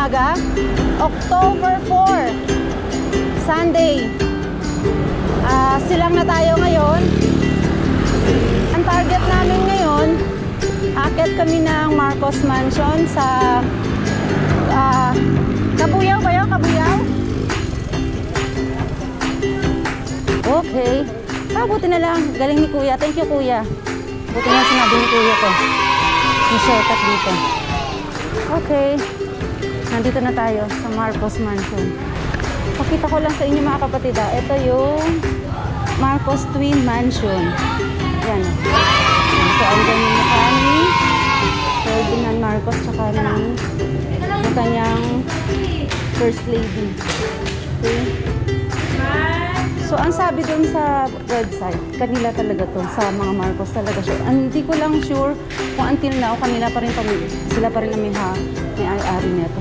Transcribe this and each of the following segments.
umaga. October 4, Sunday. Silang na tayo ngayon. Ang target namin ngayon, aakyat kami ng Marcos Mansion sa Kabuyaw ba yun? Kabuyaw? Okay. Buti na lang. Galing ni Kuya. Thank you, Kuya. Buti na sinabi ni Kuya ko. Yung shortcut dito. Okay. Nandito na tayo sa Marcos Mansion. Pakita ko lang sa inyo mga kapatid. Ito yung Marcos Twin Mansion. Yan. So, andyan yung mukha ni Ferdinand Marcos tsaka yung kanyang First Lady. Okay. So, ang sabi dun sa website, kanila talaga to, sa mga Marcos talaga siya. Hindi ko lang sure kung until now, kanila pa rin pamilya. Sila pa rin ang may-ari nito.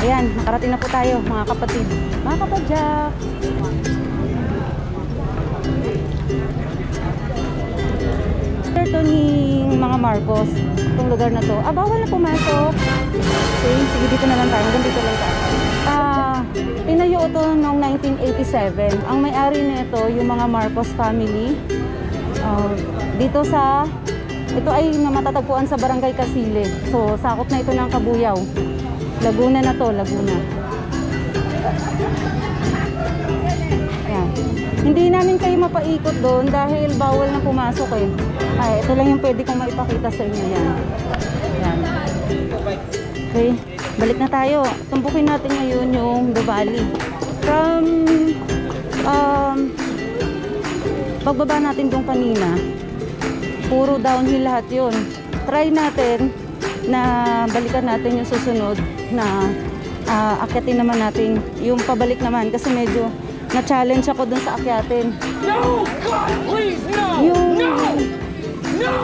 Ayan, nakarating na po tayo, mga kapatid. Mga kapadyak! Ito ni mga Marcos, itong lugar na to. Bawal na pumasok. Okay, sige, dito na lang tayo. Hanggang dito lang tayo. Tinayo ito noong 1987. Ang may-ari nito, yung mga Marcos family. Dito sa, ito ay matatagpuan sa Barangay Casile. So, sakop na ito ng Kabuyaw. Laguna na to, Laguna. Ayan. Hindi namin kayo mapaikot doon dahil bawal na pumasok eh. Ito lang yung pwede kong maipakita sa inyo. Yan. Yan. Okay, balik na tayo. Tumbukin natin ngayon yung The Valley. From pagbaba natin doon kanina, puro downhill lahat yun. Try natin na balikan natin yung susunod na akyatin naman natin yung pabalik naman kasi medyo na-challenge ako dun sa akyatin. No! God, please, no! Yung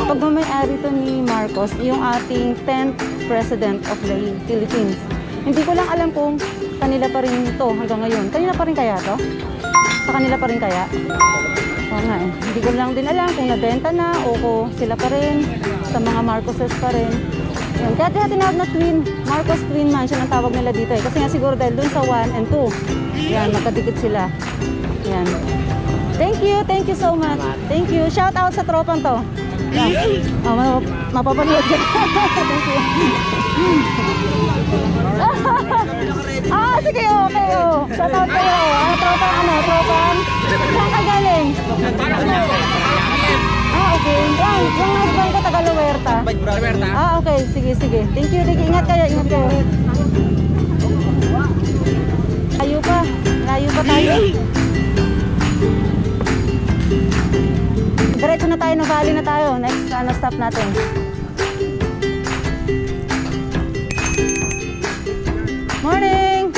pagmamayari to ni Marcos, yung ating 10th President of the Philippines. Hindi ko lang alam kung kanila pa rin ito hanggang ngayon. Kanila pa rin kaya to? Sa kanila pa rin kaya? Oo nga eh. Hindi ko lang din alam kung nabenta na o kung sila pa rin, sa mga Marcoses pa rin. Yun. Kaya tinawag na Marcos Twin Mansion ang tawag nila dito eh. Kasi nga siguro dahil dun sa 1 and 2. Yan, magkadikit sila. Yan. Thank you so much. Thank you. Shout out sa tropang to. Yan. Mapapanood ka. Thank you. Sige, okay. Shout out kayo. Tropang. Saan ka galing? Okay. Yung husband ko taga Luwerta. Okay. Sige. Thank you. Ingat kayo. Layo pa tayo. Diretso na tayo, Valley na tayo. Next stop natin. Morning!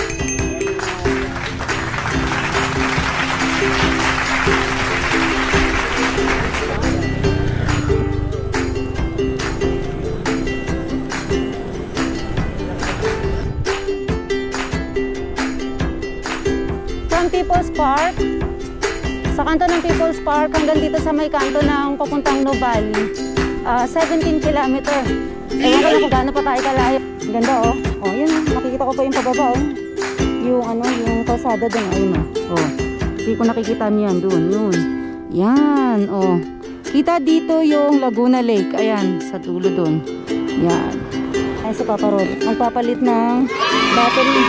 From People's Park, sa kanto ng People's Park hanggang dito sa may kanto ng papuntang Nuvali, 17 kilometer. Ewan ko lang kung gaano pa tayo kalayo. Ganda oh. Yun, nakikita ko pa yung pababa oh. Yung kalsada doon, ayun oh. Hindi ko nakikita niyan doon, yun. Yan, oh. Kita dito yung Laguna Lake, ayan, sa dulo doon. Yan. Ay, sa Papa Rod. Magpapalit ng battery.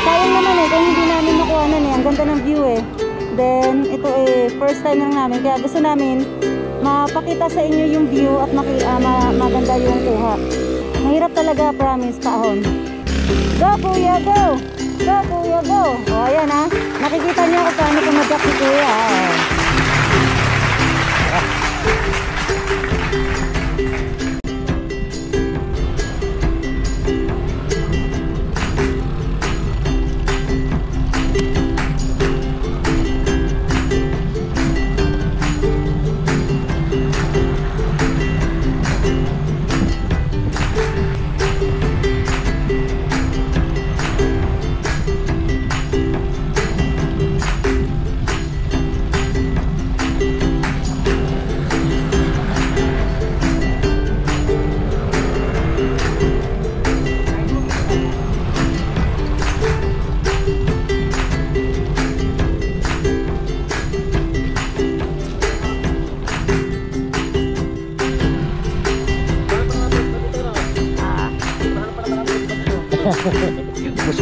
Sayang naman eh, kung hindi namin nakuha na ang ganda ng view eh. Then, ito first time lang namin. Kaya gusto namin mapakita sa inyo yung view at maganda yung kuha. Mahirap talaga, promise, paahon. Go, Kuya, go! Go, Kuya, go! Ayan ha. Nakikita niyo kung paano pumadyak si Kuya.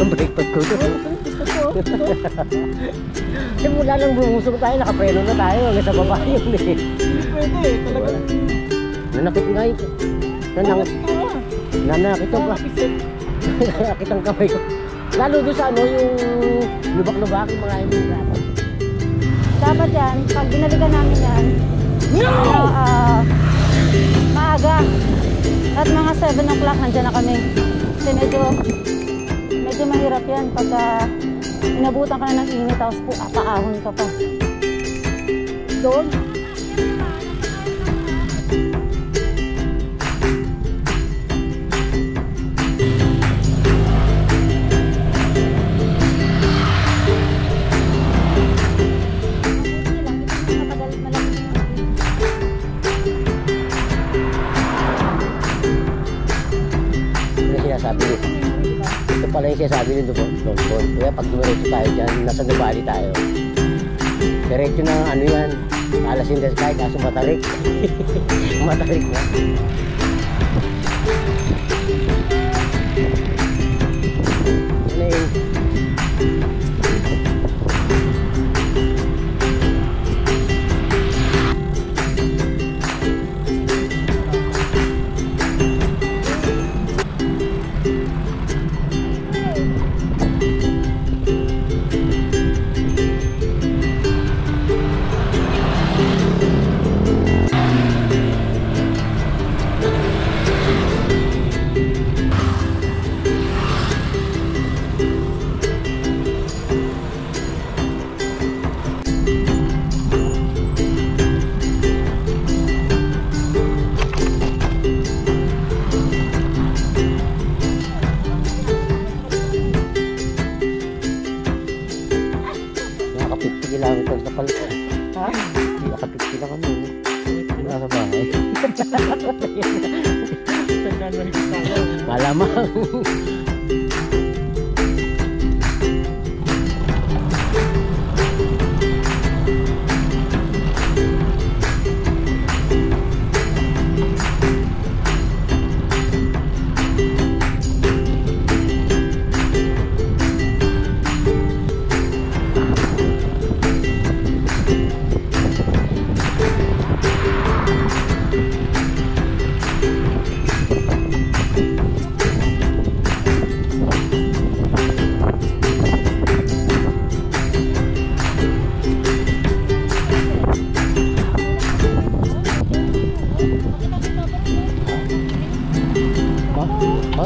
ang breakfast ko doon. Simula nang bumusok tayo, nakapreno na tayo hanggang sa baba yun eh. Hindi pwede, talagang... Nanakit nga yun. Nanakit ko ba? Nanakit ang kamay ko. Lalo doon sa ano, yung lubak-lubak, yung mga yung rapat. Dapat yan, pag binalikan namin yan, maaga. At mga 7 o'clock nandiyan na kami. Kasi medyo mahirap yan pagka inabutan ka na ng init tapos paahon ka pa. Doon. Ito pala yung sinasabi nito po, Longbon. Kaya pag dumiretso tayo dyan, nasa Nubali tayo. Diretso na ano yan, alas in the sky, kaso matarik. Matarik na. Ano yun? Kilometers na pala. Ha? Nakapit lang kami. Nasa bahay. Malamang.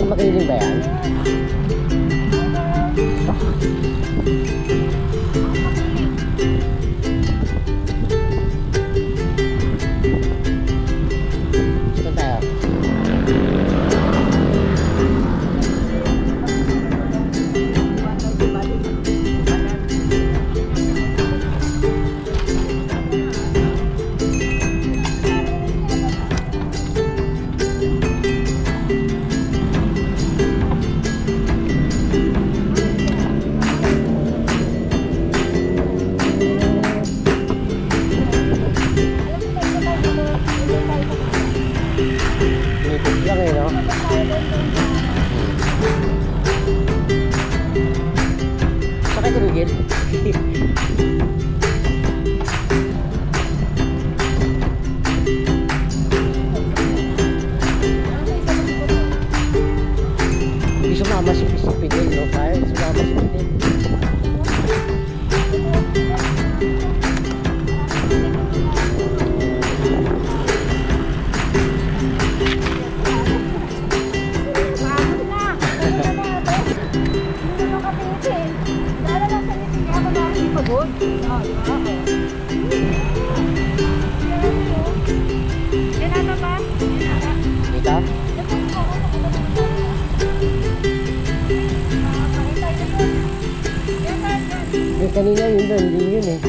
Makiling ba yan? Saan tayo? Lang eh, no? Sakay tumigil. Hindi sumama si Fidel, no? Kaya sumama si Fidel. Kanina yun doon, hindi yun eh.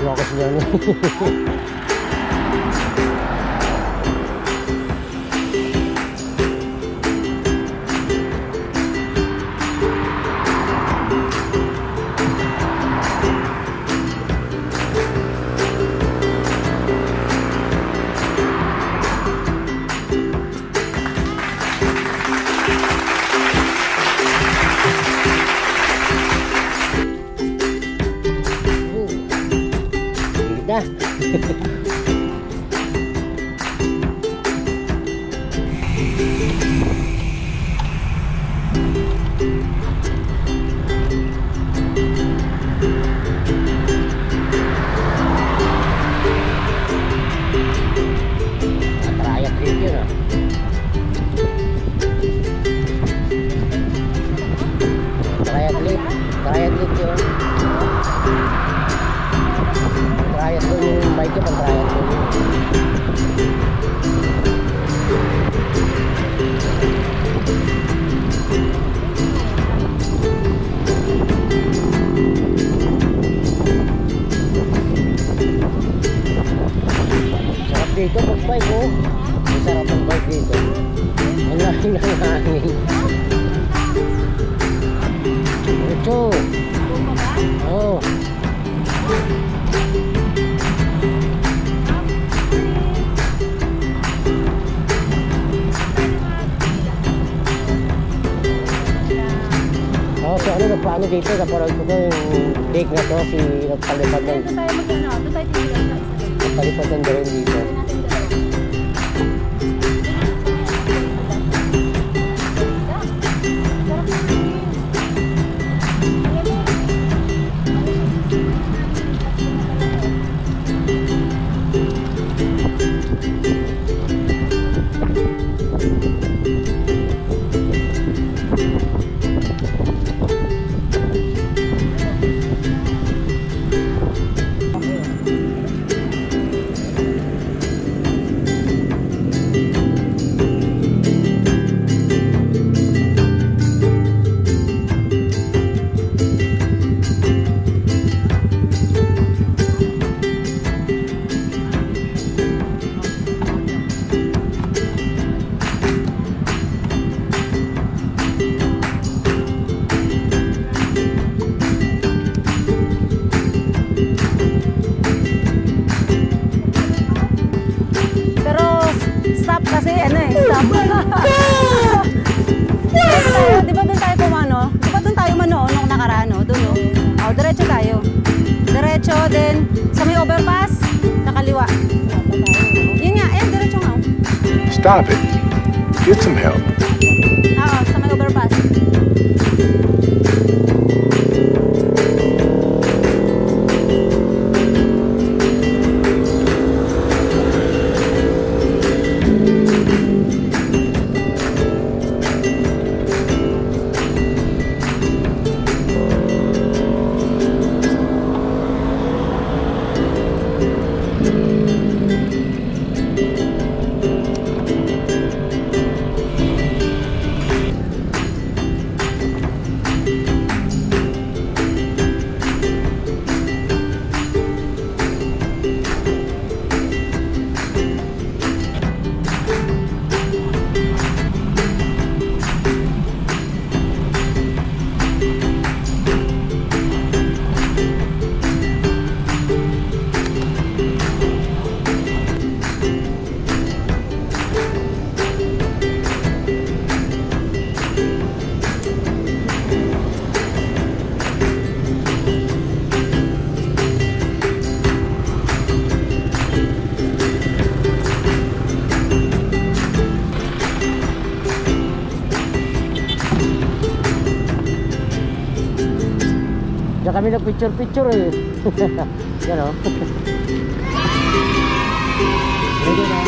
focus niya. Dito mag-bike oh. Ang sarap mag-bike dito. Ang laking ng hangin. Ito. Oo. So ano nagpaano dito? Naparod ko yung take na to. Si nagpalipad ng... Nagpalipad ng drone dito. Kasi ano eh, stop. Di ba doon tayo pumano? Di ba doon tayo manoon nung nakaraan, no? Doon, no? Oh, diretso tayo. Diretso, then sa may overpass, nakaliwa. Yun nga, diretso nga. Stop it. Get some help. Oo, sa may overpass. Diyan kami nag-picture-picture eh. Yan o. Ready na.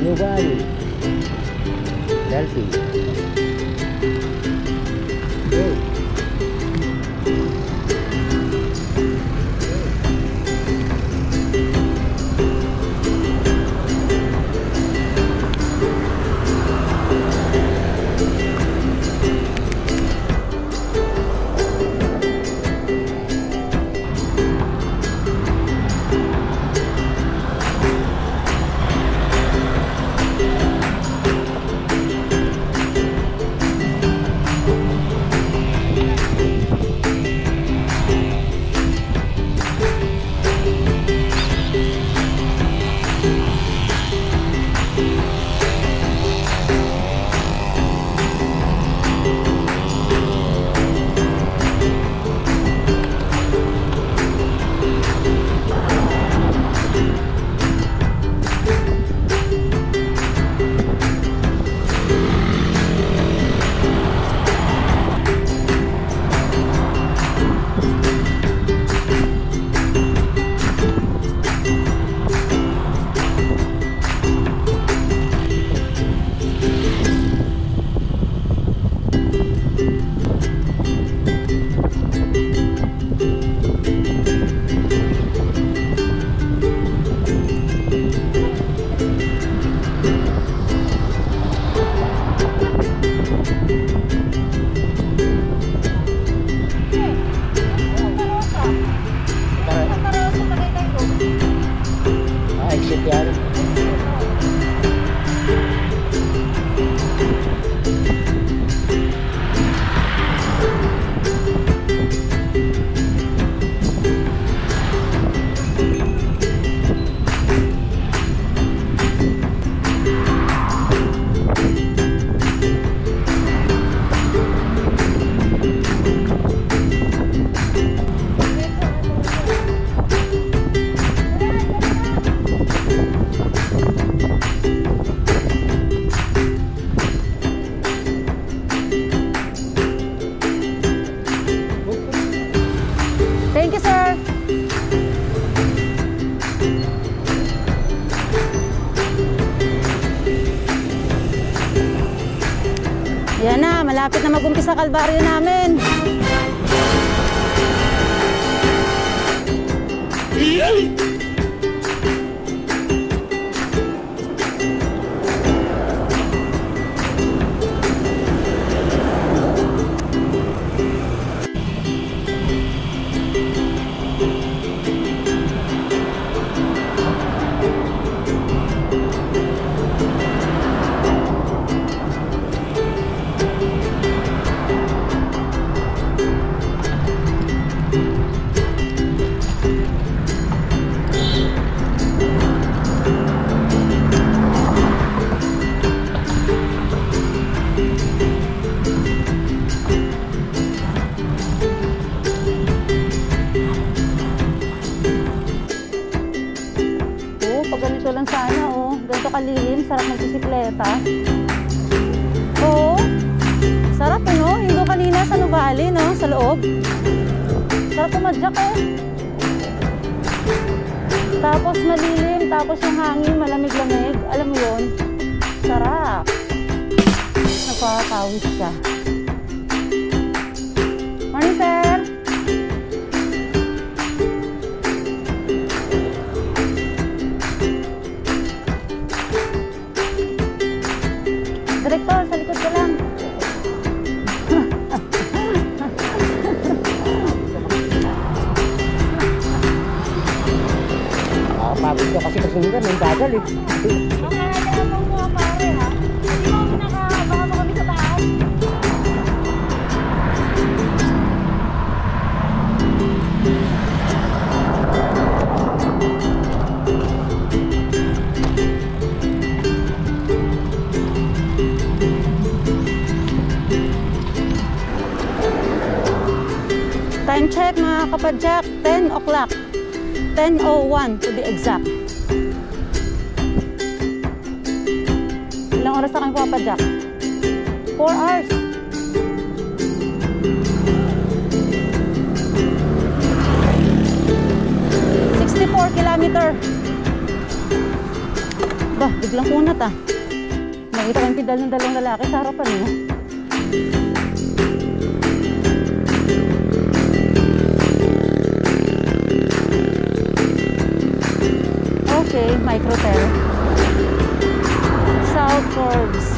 New Valley. Selfie. Okay. malapit na mag-umpisa kalbaryo namin. Ganito lang sana, oh. Ganito kalihim, sarap ng bisikleta. Oo. Sarap, no? Hindi kanina sa Nuvali, no? Sa loob. Sarap pumadyak, eh. Tapos malilim, tapos yung hangin, malamig-lamig. Alam mo yun? Sarap. Napakawis ka. Morning, sir. Direktor, sa likod ka lang. Pagod ko kasi kasundan, yung bagal eh. Nakakaya mo mga pare, ha? Hindi mo nakabaka mo kami sa taas. Time check mga kapadyak, 10 o'clock. 10:01 to be exact. Ilang oras na kami kapadyak? 4 hours. Kilometer. Bah, biglang kunat ah. Nakita ko yung pedal ng dalawang lalaki sa harapan mo. Okay, microtel. South Forbes.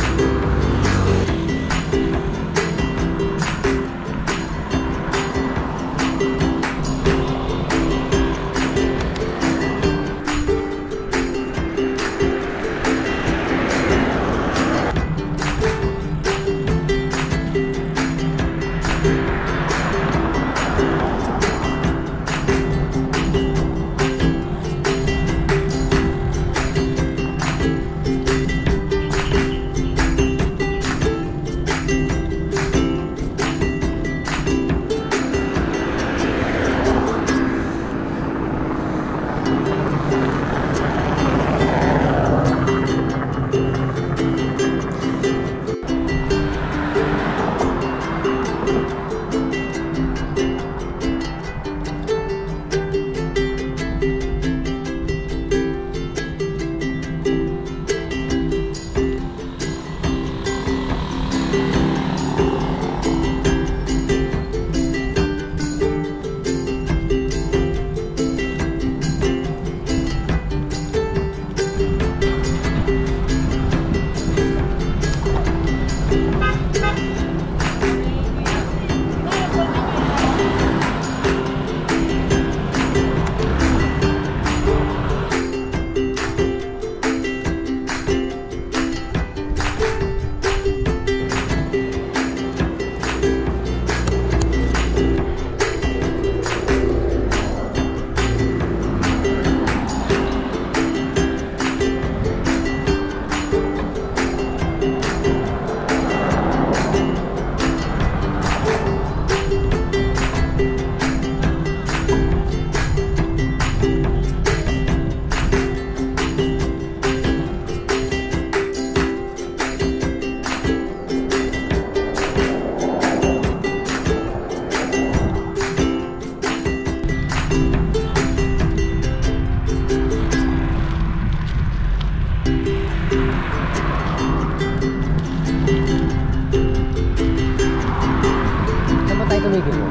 paligid mo.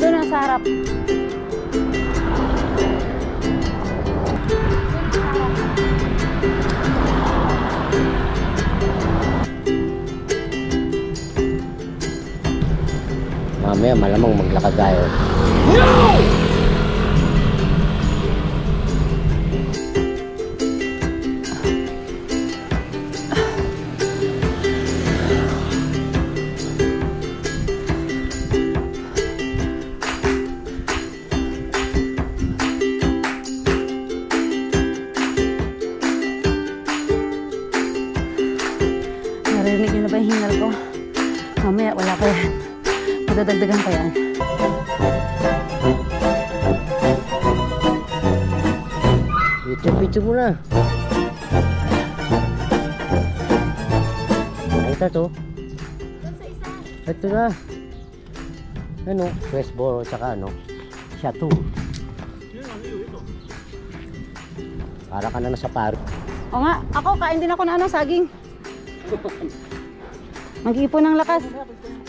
Doon na sa harap. Mamaya malamang maglakad tayo. Narinig niyo na ba yung hingal ko? Mamaya wala pa yan. Madadagdagan pa yan. Picture mo na. Nakita to. Ito na. Ano? Westboro tsaka ano? Chateau. Para ka na nasa Paris. O nga, ako kain din ako na ano, saging. Mag-ipon ng lakas.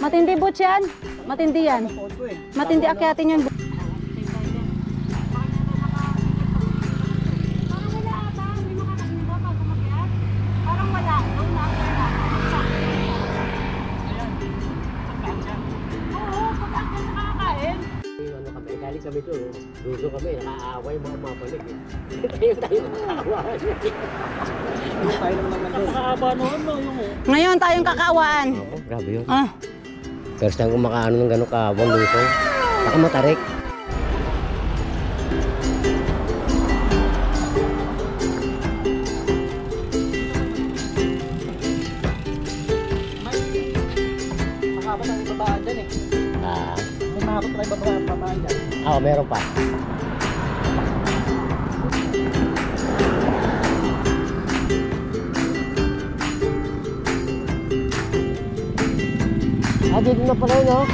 Matindi butch yan. Matindi yan. Matindi akyatin yun. Ano kami, galing kami doon. Duso kami, nakaaway mga mapalik. Tayo nakakaaway. Tayo lang naman doon. Nakahaba noon, no? Yung Ngayon tayong kakawaan. Oo, grabe yun. Ah, First time ko makaano ng gano'ng kaawang luso. Saka matarik. mahaba ng babaan dyan eh. Ah, May mahaba tayo babaan dyan. meron pa. Dito na pala yun, oh.